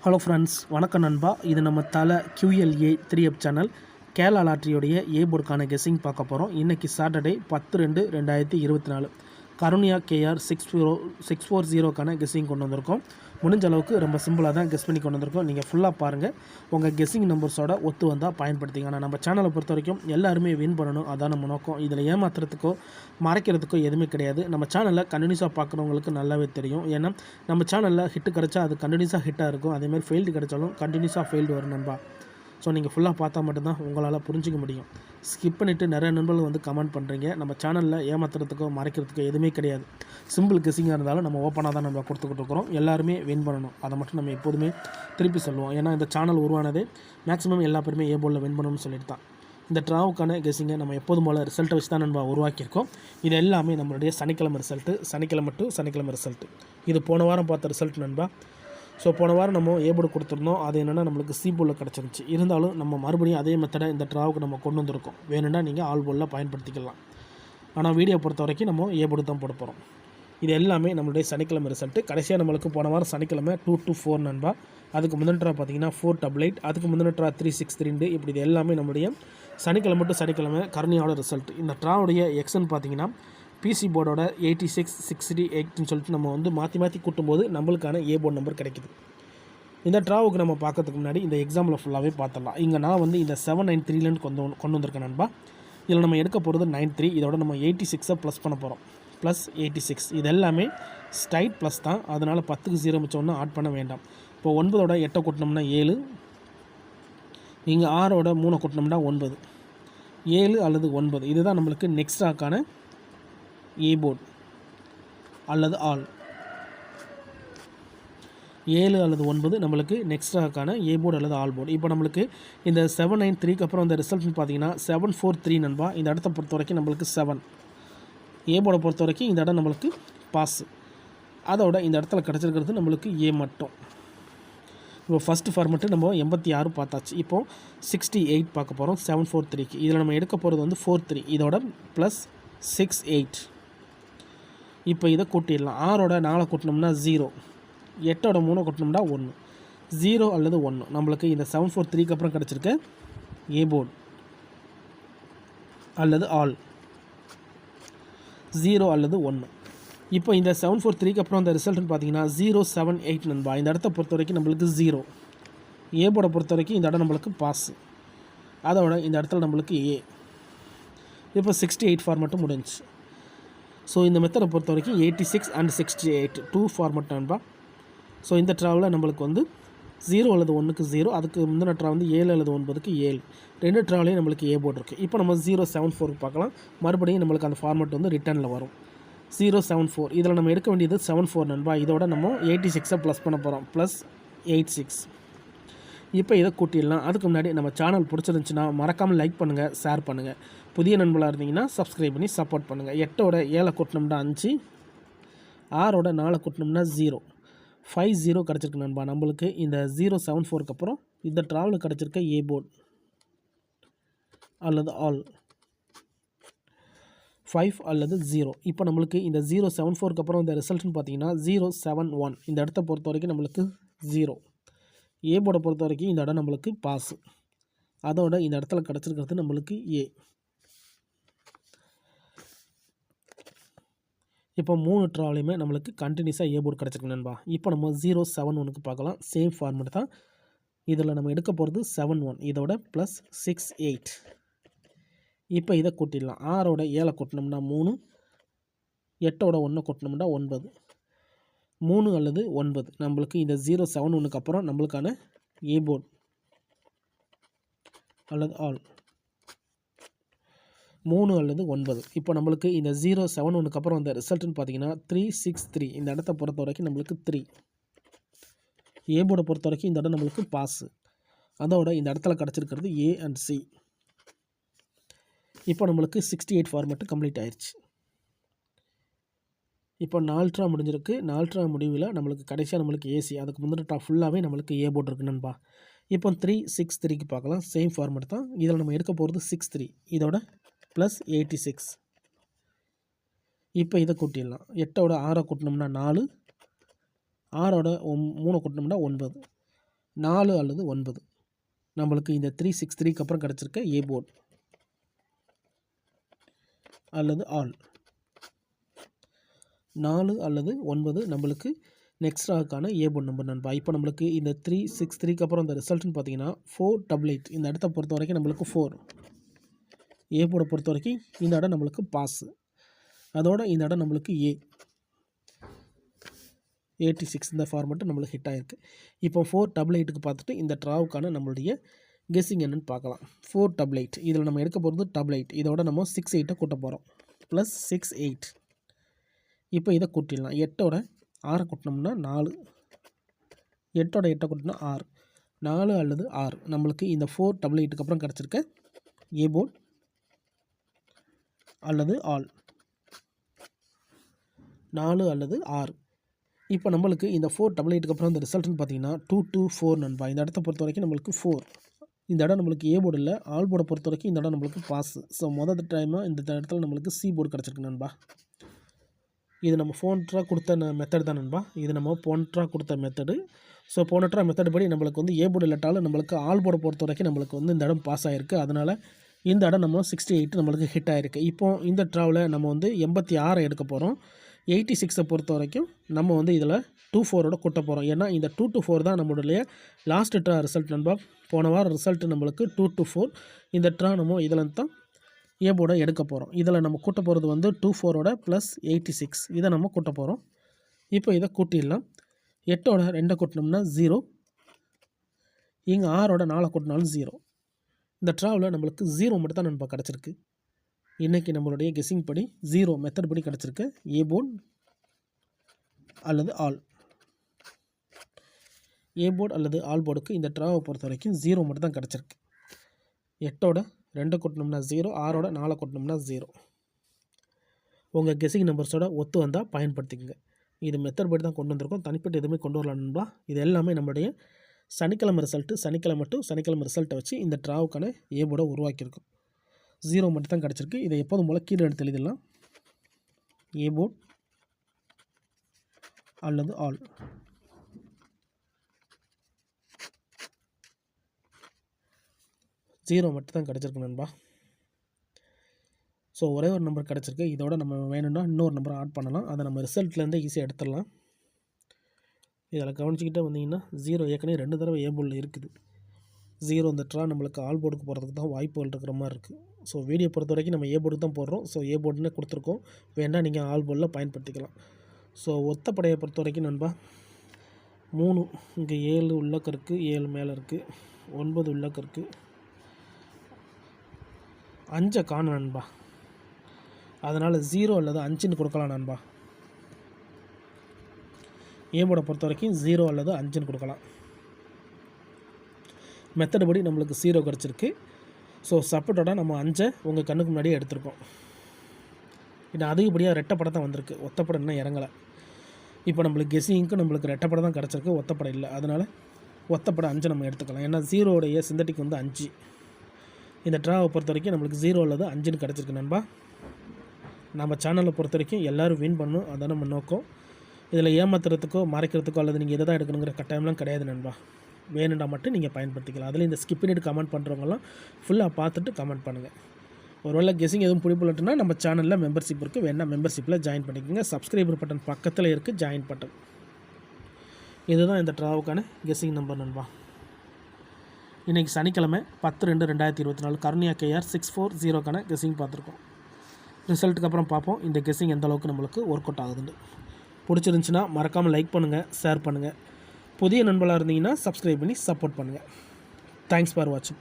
Hello friends, வணக்கம் நண்பா. இது நம்ம தலை QLA 3F சேனல் கேரளா லாட்ரியோடைய ஏ போர்டுக்கான கெஸ்ஸிங் பார்க்க போகிறோம். இன்றைக்கி சாட்டர்டே 10/2/2024 கருணியா KR 640க்கான கெஸ்ஸிங் கொண்டு வந்திருக்கோம். முடிஞ்ச அளவுக்கு ரொம்ப சிம்பிளாக தான் கெஸ் பண்ணி கொண்டு வந்திருக்கோம். நீங்கள் ஃபுல்லாக பாருங்கள். உங்கள் கெஸ்ஸிங் நம்பர்ஸோட ஒத்து வந்தால் பயன்படுத்திங்க. ஆனால் நம்ம சேனலை பொறுத்த வரைக்கும் எல்லாருமே வின் பண்ணணும், அதான் நம்ம நோக்கம். இதில் ஏமாத்துறதுக்கோ மறைக்கிறதுக்கோ எதுவுமே கிடையாது. நம்ம சேனலில் கண்டினியூஸாக பார்க்குறவங்களுக்கு நல்லாவே தெரியும். ஏன்னா நம்ம சேனலில் ஹிட்டு கிடச்சா அது கண்டினியூஸாக ஹிட்டாக இருக்கும். அதேமாதிரி ஃபெயில்டு கிடச்சாலும் கண்டினியூஸாக ஃபெயில்டு வரும் நண்பா. ஸோ நீங்கள் ஃபுல்லாக பார்த்தா மட்டும்தான் உங்களால் புரிஞ்சிக்க முடியும். ஸ்கிப் பண்ணிவிட்டு நிறைய நண்பர்கள் வந்து கமெண்ட் பண்ணுறீங்க. நம்ம சேனலில் ஏமாத்துறதுக்கோ மறைக்கிறதுக்கோ எதுவுமே கிடையாது. சிம்பிள் கெஸ்ஸிங்காக இருந்தாலும் நம்ம ஓப்பனாக தான் நம்ம கொடுத்துக்கிட்டு இருக்கிறோம். எல்லாருமே வின் பண்ணணும், அதை மட்டும் நம்ம எப்போதுமே திருப்பி சொல்லுவோம். ஏன்னா இந்த சேனல் உருவானதே மேக்ஸிமம் எல்லா பேருமே ஏ போர்டில் வின் பண்ணணும்னு சொல்லிட்டு தான். இந்த ட்ராவுக்கான கெஸ்ஸிங்கை நம்ம எப்போதும் போல் ரிசல்ட்டை வச்சு தான் நம்ம உருவாக்கியிருக்கோம். இது எல்லாமே நம்மளுடைய சனிக்கிழமை சனிக்கிழமை ரிசல்ட்டு. இது போன வாரம் பார்த்த ரிசல்ட் நண்பா. ஸோ போன வாரம் நம்ம ஏ போர்டு கொடுத்துருந்தோம். அது என்னென்னா நம்மளுக்கு சி போர்டில் கிடச்சிருந்துச்சு. இருந்தாலும் நம்ம மறுபடியும் அதே மெத்தடை இந்த ட்ராவுக்கு நம்ம கொண்டு வந்திருக்கோம். வேணும்னா நீங்கள் ஆல் போர்டில் பயன்படுத்திக்கலாம். ஆனால் வீடியோ பொறுத்த வரைக்கும் நம்ம ஏ போர்டு தான் போட போகிறோம். இது எல்லாமே நம்மளுடைய சனிக்கிழமை ரிசல்ட்டு. கடைசியாக நம்மளுக்கு போன வாரம் சனிக்கிழமை 224 நண்பா. அதுக்கு முந்தின ட்ரா பார்த்தீங்கன்னா 488, அதுக்கு முந்தின ட்ரா 3632. இப்படி இது எல்லாமே நம்மளுடைய சனிக்கிழமை கருணியோட ரிசல்ட். இந்த ட்ராவுடைய எக்ஸ்ன்னு பார்த்தீங்கன்னா பிசி போர்டோட 8668ன்னு சொல்லிட்டு நம்ம வந்து மாற்றி கூட்டும்போது நம்மளுக்கான ஏ போர்டு நம்பர் கிடைக்குது. இந்த ட்ராவுக்கு நம்ம பார்க்கறதுக்கு முன்னாடி இந்த எக்ஸாம்பிள் ஃபுல்லாகவே பார்த்துடலாம். இங்கே நான் வந்து இந்த 793லேருந்து கொண்டு வந்திருக்கேன் நண்பா. இதில் நம்ம எடுக்க போகிறது 93. இதோட நம்ம 86 ப்ளஸ் பண்ண போகிறோம். ப்ளஸ் 86 இது எல்லாமே ஸ்ட்ரைட் ப்ளஸ் தான். அதனால் 10க்கு 0 மிச்சம் ஆட் பண்ண வேண்டாம். இப்போ 9ஓட 8 கூட்டினோம்னா 7, இங்கே 6ஓட 3 கூட்டினோம்னா 9, 7 அல்லது 9. இதுதான் நம்மளுக்கு நெக்ஸ்டாக்கான ஏ போர்டு அல்லது ஆல். 7 அல்லது 9 நம்மளுக்கு நெக்ஸ்டாக்கான ஏ போர்டு அல்லது ஆல் போர்டு. இப்போ நம்மளுக்கு இந்த 793க்கு அப்புறம் இந்த ரிசல்ட்னு பார்த்தீங்கன்னா 743 நண்பா. இந்த இடத்த பொறுத்த வரைக்கும் நம்மளுக்கு 7. ஏ போர்டை பொறுத்த வரைக்கும் இந்த இடம் நம்மளுக்கு பாஸ். அதோட இந்த இடத்துல கிடச்சிருக்கிறது நம்மளுக்கு ஏ மட்டும். இப்போ ஃபஸ்ட்டு ஃபார்மெட்டு நம்ம 86 பார்த்தாச்சு. இப்போது 68 பார்க்க போகிறோம் 743க்கு. இதில் நம்ம எடுக்க போகிறது வந்து 43. இதோட ப்ளஸ் 68. இப்போ இதை கூட்டிடலாம். 6ஓட 4 கூட்டினோம்னா 0, 8ஓட 3 கூட்டினோம்னா 1. 0 அல்லது 1 நம்மளுக்கு இந்த 743க்கு அப்புறம் கிடச்சிருக்க ஏ போர்டு அல்லது ஆல். 0 அல்லது 1. இப்போ இந்த 743க்கு அப்புறம் இந்த ரிசல்ட்னு பார்த்தீங்கன்னா 078 நண்பா. இந்த இடத்த பொறுத்த வரைக்கும் நம்மளுக்கு 0. ஏ போர்டை பொறுத்த வரைக்கும் இந்த இடம் நம்மளுக்கு பாஸ். அதோட இந்த இடத்துல நம்மளுக்கு ஏ. இப்போ 68 ஃபார்மெட்டும் முடிஞ்சிச்சு. ஸோ இந்த மெத்தடை பொறுத்த வரைக்கும் 86 அண்ட் 68 2 ஃபார்மெட் நண்பா. ஸோ இந்த ட்ராவில் நம்மளுக்கு வந்து 0 அல்லது 1க்கு 0, அதுக்கு முந்தின ட்ரா வந்து 7 அல்லது 9க்கு 7. ரெண்டு ட்ராவிலையும் நம்மளுக்கு ஏ போர்டு இருக்குது. இப்போ நம்ம 074க்கு பார்க்கலாம். மறுபடியும் நம்மளுக்கு அந்த ஃபார்மெட் வந்து ரிட்டர்னில் வரும் 074. இதில் நம்ம எடுக்க வேண்டியது 74 நண்பா. இதோட நம்ம 86 ப்ளஸ் பண்ண போகிறோம். ப்ளஸ் 86. இப்போ இதை கூட்டிடலாம். அதுக்கு முன்னாடி நம்ம சேனல் பிடிச்சிருந்துச்சுன்னா மறக்காமல் லைக் பண்ணுங்கள், ஷேர் பண்ணுங்கள். புதிய நண்பர்களாக இருந்தீங்கன்னா சப்ஸ்கிரைப் பண்ணி சப்போர்ட் பண்ணுங்கள். 8ஓட 7 கூட்டினோம்னா 5, 6ஓட 4 கூட்டினோம்னா 0, 50 கிடச்சிருக்கு நண்பா. நம்மளுக்கு இந்த 074க்கு அப்புறம் இந்த ட்ராவல் கிடச்சிருக்க ஏ போர்டு அல்லது ஆல் 5 அல்லது 0. இப்போ நம்மளுக்கு இந்த 074க்கு அப்புறம் இந்த ரிசல்ட்னு பார்த்தீங்கன்னா 071. இந்த இடத்த பொறுத்த வரைக்கும் நம்மளுக்கு 0. ஏ போர்டை பொறுத்த வரைக்கும் இந்த இடம் நம்மளுக்கு பாஸ். அதோட இந்த இடத்துல கிடச்சிருக்கிறது நம்மளுக்கு ஏ. இப்போ 3 ட்ராவலையுமே நம்மளுக்கு கண்டினியூஸாக ஏ போர்டு கிடச்சிருக்கு நண்பா. இப்போ நம்ம 071க்கு பார்க்கலாம். சேம் ஃபார்மெட் தான். இதில் நம்ம எடுக்க போகிறது 71. இதோட ப்ளஸ் 68. இப்போ இதை கூட்டிடலாம். 6ஓட 7 கூட்டினோம்னா 3, 8ஓட 1 கூட்டினோம்னா 9, 3 அல்லது 9 நம்மளுக்கு இந்த 071க்கு அப்புறம் நம்மளுக்கான ஏ போர்டு அல்லது ஆல் 3 அல்லது 9. இப்போ நம்மளுக்கு இந்த 071க்கு அப்புறம் இந்த ரிசல்ட்னு பார்த்தீங்கன்னா 363. இந்த இடத்த பொறுத்த வரைக்கும் நம்மளுக்கு 3. ஏ போர்டை பொறுத்த வரைக்கும் இந்த இடம் நம்மளுக்கு பாஸ். அதோட இந்த இடத்துல கிடச்சிருக்கிறது ஏ அண்ட் சி. இப்போ நம்மளுக்கு 68 ஃபார்மெட்டு கம்ப்ளீட் ஆயிடுச்சு. இப்போ 4 ட்ரா முடிஞ்சிருக்கு. 4 ட்ரா முடிவில் நம்மளுக்கு கடைசியாக நம்மளுக்கு ஏசி. அதுக்கு முந்தின ட்ரா ஃபுல்லாகவே நம்மளுக்கு ஏ போர்டு இருக்கு நண்பா. இப்போ 363க்கு பார்க்கலாம். சேம் ஃபார்மெட் தான். இதில் நம்ம எடுக்க போகிறது 63. இதோட ப்ளஸ் 86. இப்போ இதை கூட்டிடலாம். 8ஓட 6 கூட்டினோம்னா 4, 6ஓட 3 கூட்டினோம்னா 9, 4 அல்லது 9 நம்மளுக்கு இந்த 363க்கு அப்புறம் கிடச்சிருக்க ஏ போர்டு அல்லது ஆல். 4 அல்லது 9 நம்மளுக்கு நெக்ஸ்ட் ராவுக்கான ஏ போர்டு நம்பர் நண்பா. இப்போ நம்மளுக்கு இந்த 363க்கு அப்புறம் இந்த ரிசல்ட்னு பார்த்தீங்கன்னா 488. இந்த இடத்த பொறுத்த வரைக்கும் நம்மளுக்கு 4. ஏ போர்டை பொறுத்த வரைக்கும் இந்த இடம் நம்மளுக்கு பாஸு. அதோட இந்த இடம் நம்மளுக்கு 86 இந்த ஃபார்மெட்டு நம்மளுக்கு ஹிட் ஆகிருக்கு. இப்போ 488க்கு பார்த்துட்டு இந்த ட்ராவுக்கான நம்மளுடைய கெஸ்ஸிங் என்னன்னு பார்க்கலாம். 488 இதில் நம்ம எடுக்க போகிறது 88. இதோட நம்ம 68 கூட்ட போகிறோம். +6 8. இப்போ இதை கூட்டிடலாம். 8ஓட 6 கூட்டினோம்னா 4. 8ஓட 8 கூட்டினா 6. 4 அல்லது 6 நம்மளுக்கு இந்த 488க்கு அப்புறம் கிடச்சிருக்க ஏ போர்டு அல்லது ஆல். 4 அல்லது 6. இப்போ நம்மளுக்கு இந்த 488க்கு அப்புறம் இந்த ரிசல்ட்னு பார்த்தீங்கன்னா 224 நண்பா. இந்த இடத்த பொறுத்த வரைக்கும் நம்மளுக்கு 4. இந்த இடம் நம்மளுக்கு ஏ போர்டு இல்லை. ஆல் போர்டை பொறுத்த வரைக்கும் இந்த இடம் நம்மளுக்கு பாஸு. ஸோ மொதல் டைமாக இந்த இடத்துல நம்மளுக்கு சி போர்டு கிடச்சிருக்கு நண்பா. இது நம்ம போன கொடுத்த மெத்தட் தான் நண்பா. இது நம்ம போன கொடுத்த மெத்தடு. ஸோ போன மெத்தட் படி நம்மளுக்கு வந்து ஏ போர்டு இல்லாட்டாலும் நம்மளுக்கு ஆல் போர்டை பொறுத்த வரைக்கும் நம்மளுக்கு வந்து இந்த இடம் பாஸ் ஆகிருக்கு. அதனால் இந்த இடம் நம்ம 68 நம்மளுக்கு ஹிட் ஆகிருக்கு. இப்போ இந்த ட்ராவில் நம்ம வந்து 86 எடுக்க போகிறோம். 86 பொறுத்த வரைக்கும் நம்ம வந்து இதில் 24ஓட கூட்ட போகிறோம். ஏன்னா இந்த 224 தான் நம்மளுடைய லாஸ்ட் ட்ரா ரிசல்ட் நண்பா. போன வாரம் ரிசல்ட்டு நம்மளுக்கு 224. இந்த ட்ரா நம்ம இதில் தான் ஏ போர்டை எடுக்க போகிறோம். இதில் நம்ம கூட்ட போகிறது வந்து 24ஓட +86 இதை நம்ம கூட்ட போகிறோம். இப்போ இதை கூட்டிடலாம். 8ஓட 2 கூட்டினோம்னா 0. இங்கே 6ஓட 4 கூட்டினாலும் 0. இந்த ட்ராவில் நம்மளுக்கு 0 மட்டும் தான் நண்பா கிடச்சிருக்கு. இன்றைக்கி நம்மளுடைய கெஸ்ஸிங் படி 0 மெத்தட் படி கிடச்சிருக்கு ஏ போர்டு அல்லது ஆல். ஏ போர்டு அல்லது ஆல் போர்டுக்கு இந்த ட்ராவை பொறுத்த வரைக்கும் 0 மட்டும் தான் கிடச்சிருக்கு. 8ஓட 2 கூட்டினோம்னா 0. 6ஓட 4 கூட்டினோம்னா 0. உங்கள் கெஸ்ஸிங் நம்பர்ஸோட ஒத்து வந்தால் பயன்படுத்திக்கங்க. இது மெத்தட் படி தான் கொண்டு வந்திருக்கோம். தனிப்பட்டு எதுவுமே கொண்டு வரலாம் நண்பா. இது எல்லாமே நம்மளுடைய சனிக்கிழமை சனிக்கிழமை ரிசல்ட்டை வச்சு இந்த ட்ராவுக்கான ஏ போர்டை உருவாக்கியிருக்கோம். 0 மட்டும் தான் கிடச்சிருக்கு. இதை எப்போதும் போல் கீழே எடுத்து எழுதிடலாம். ஏ போர்டு அல்லது ஆல். ஜீரோ மட்டும் தான் கிடச்சிருக்கு நண்பா. ஸோ ஒரே ஒரு நம்பர் கிடச்சிருக்கு. இதோட நம்ம வேணும்னா இன்னொரு நம்பர் ஆட் பண்ணலாம். அதை நம்ம ரிசல்ட்லேருந்து ஈஸியாக எடுத்துடலாம். இதில் கவனிச்சிக்கிட்டே வந்தீங்கன்னா 0 ஏற்கனவே 2 தடவை ஏ போர்டில் இருக்குது. 0 இந்த ட்ரா நம்மளுக்கு ஆல் போர்டுக்கு போகிறதுக்கு தான் வாய்ப்புகள் இருக்கிற மாதிரி இருக்குது. ஸோ வீடியோ பொறுத்த வரைக்கும் நம்ம ஏ போர்டுக்கு தான் போடுறோம். ஸோ ஏ போர்டுன்னு கொடுத்துருக்கோம். வேணால் நீங்கள் ஆல் போர்டில் பயன்படுத்திக்கலாம். ஸோ ஒத்தப்படையை பொறுத்த வரைக்கும் நண்பா 3 இங்கே 7 உள்ளக்க இருக்குது, 7 மேலே இருக்குது, 9 உள்ளக்க இருக்குது, 5 காணும் நண்பா. அதனால் 0 அல்லது 5ன்னு கொடுக்கலாம் நண்பா. ஏ போர்டை பொறுத்த வரைக்கும் 0 அல்லது 5ன்னு கொடுக்கலாம். மெத்தடு படி நம்மளுக்கு 0 கிடச்சிருக்கு. ஸோ சப்போர்ட்டோட நம்ம 5 உங்கள் கண்ணுக்கு முன்னாடியே எடுத்திருக்கோம். இது அதிகப்படியாக ரெட்டைப்படை தான் வந்திருக்கு. ஒத்தப்படை இன்னும் இறங்கலை. இப்போ நம்மளுக்கு கெஸ்ஸிங்க்கு நம்மளுக்கு ரெட்டைப்படை தான் கிடச்சிருக்கு, ஒத்தப்படை இல்லை. அதனால் ஒத்தப்படை 5 நம்ம எடுத்துக்கலாம். ஏன்னா 0உடைய சிந்தட்டிக் வந்து 5. இந்த ட்ராவை பொறுத்த வரைக்கும் நம்மளுக்கு 0 அல்லது 5ன்னு கிடச்சிருக்கு நண்பா. நம்ம சேனலை பொறுத்த வரைக்கும் எல்லோரும் வின் பண்ணணும், அதான் நம்ம நோக்கம். இதில் ஏமாத்துறதுக்கோ மறைக்கிறதுக்கோ அல்லது நீங்கள் எதை தான் எடுக்கணுங்கிற கட்டாயம்லாம் கிடையாது நண்பா. வேணுண்டா மட்டும் நீங்கள் பயன்படுத்திக்கலாம். அதில் இந்த ஸ்கிப் பண்ணிட்டு கமெண்ட் பண்ணுறவங்கலாம் ஃபுல்லாக பார்த்துட்டு கமெண்ட் பண்ணுங்கள். ஒருவேளை கெஸ்ஸிங் எதுவும் பிடிப்பில்லைன்னா நம்ம சேனலில் மெம்பர்ஷிப் இருக்குது, வேணால் மெம்பர்ஷிப்பில் ஜாயின் பண்ணிக்கோங்க. சப்ஸ்கிரைபர் பட்டன் பக்கத்தில் இருக்குது, ஜாயின் பட்டன். இதுதான் இந்த ட்ராவுக்கான கெஸ்ஸிங் நம்பர் நண்பா. இன்றைக்கி சனிக்கிழமை 10/2/2024 கருணியா கேஆர் 640க்கான கெஸ்ஸிங் பார்த்துருக்கோம். ரிசல்ட்டுக்கு அப்புறம் பார்ப்போம் இந்த கெஸ்ஸிங் எந்த அளவுக்கு நம்மளுக்கு ஒர்க் அவுட் ஆகுதுன்னு. பிடிச்சிருந்துச்சின்னா மறக்காமல் லைக் பண்ணுங்கள், ஷேர் பண்ணுங்கள். புதிய நண்பர்களாக இருந்தீங்கன்னா சப்ஸ்கிரைப் பண்ணி சப்போர்ட் பண்ணுங்கள். தேங்க்ஸ் ஃபார் வாட்சிங்.